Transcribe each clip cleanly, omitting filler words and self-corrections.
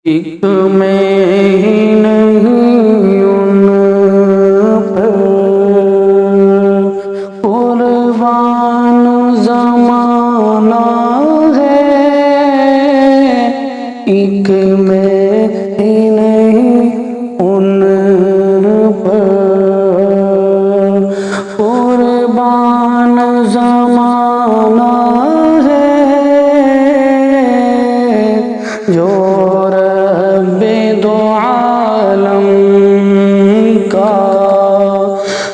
ایک میں ہی نہیں ان پر قربان زمانہ ہے، ایک میں ہی نہیں ان پر قربان زمانہ ہے، جو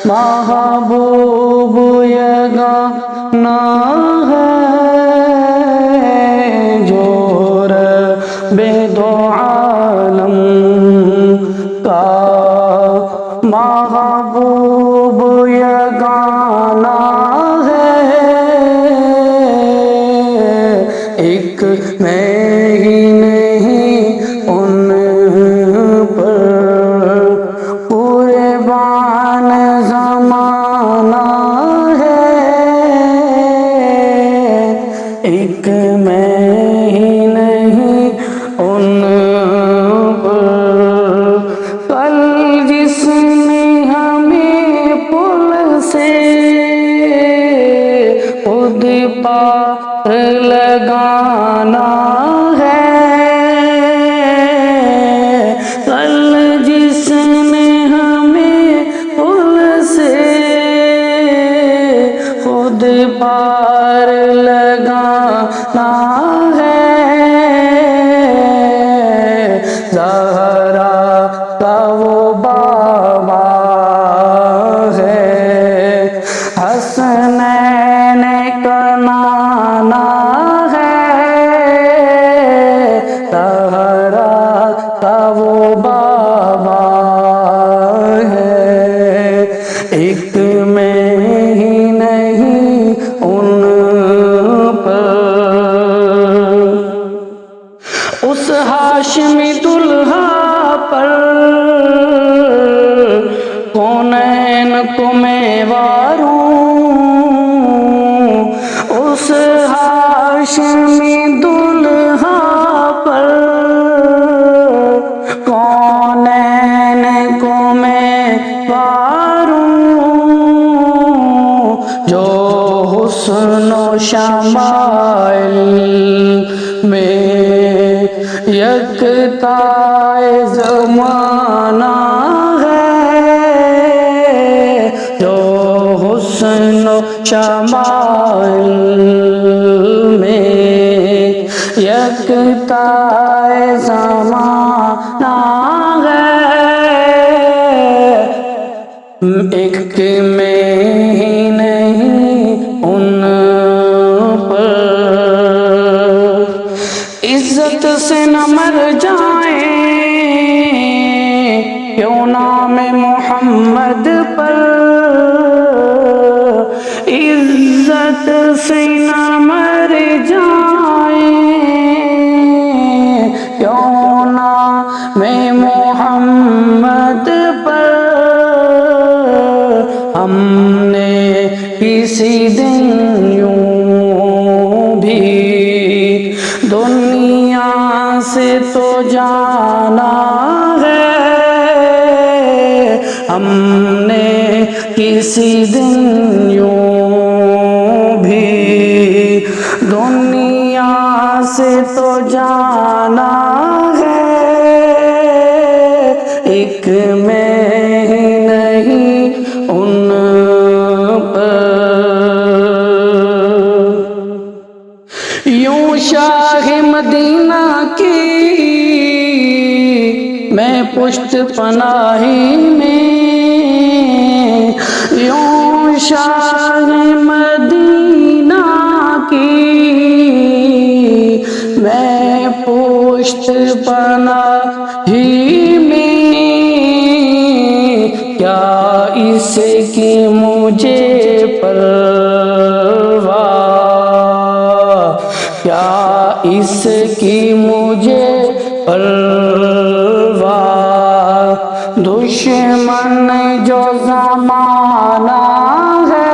محبوب یگانہ ہے، جو رب دو عالم کا محبوب یگانہ ہے، ایک میں ہی نہیں ان پر قربان زمانہ ہے، ایک میں ہی نہیں ان پر کل جس نے ہمیں پل سے خود پار لگانا ہے، کل جس نے ہمیں پل سے خود پار لگانا ہے، زہرا کا وہ بابا ہے، حسنین کا نانا ہے، زہرا کا وہ بابا ہے، ایک میں ہی نہیں ان پر اس ہاشمی دلہا پر کونین کو میں واروں، اس ہاشمی دلہا پر کونین کو میں واروں، جو حسن و شمائل میں یکتا زمانہ ہے، جو حسن و شمائل میں یکتا زمانہ ہے، ایک میں ہی نہیں ان پر عزت سے نہ مر جائیں کیوں نام محمد پر، عزت سے نہ مر جائیں کیوں نام محمد پر، ہم نے کسی دن یوں بھی دنیا سے تو جانا ہے، ہم نے کسی دن یوں بھی دنیا سے تو جانا ہے، ایک میں ہی نہیں ان پر یوں شاہ مدینہ کی میں پشت پناہی میں، یوں شاہ مدینہ کی میں پشت پناہی میں، کیا اس کی مجھے پرواہ، کیا اس کی مجھے پرواہ، دشمن جو زمانہ ہے،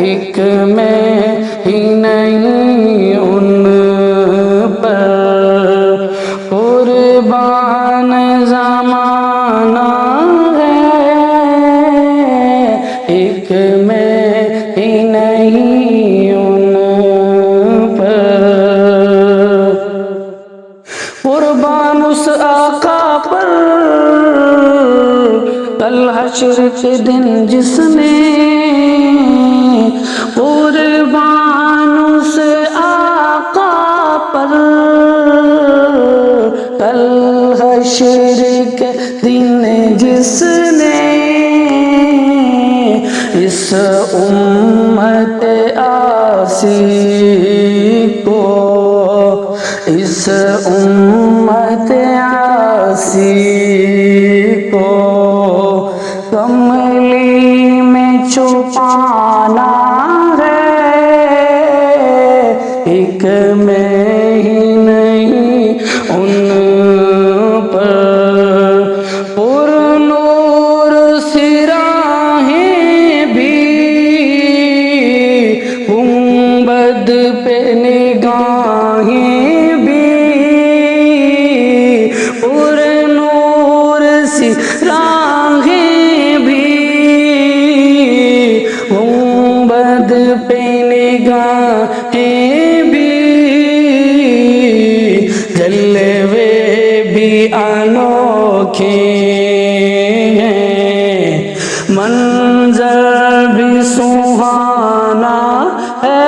ایک میں ہی نہیں ان پر حشر کے دن جس نے قربان اس آقا پر، کل حشر کے دن جس نے اس امت آسی کو، اس امت آسی کو کملی میں چھپانا ہے، ایک میں ہی نہیں ان پر پر نور سراہیں بھی، گنبد پہ نگاہیں بھی، پر نور سراہیں بھی، گنبد پہ نگاہیں بھی، جلوے بھی انوکھے ہیں، منظر بھی سہانا ہے،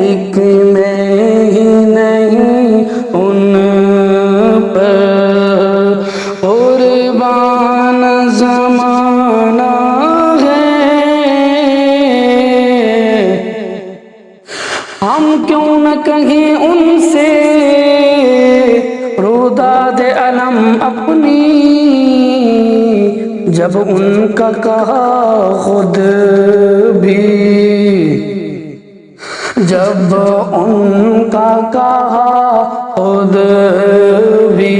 ایک میں ہی نہیں ان پر قربان زمانہ ہے۔ ہم کیوں نہ کہیں ان سے روداد علم اپنی، جب ان کا کہا خود بھی، جب ان کا کہا خود بھی،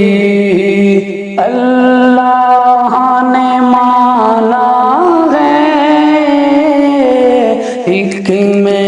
اللہ نے مانا ہے، ایک میں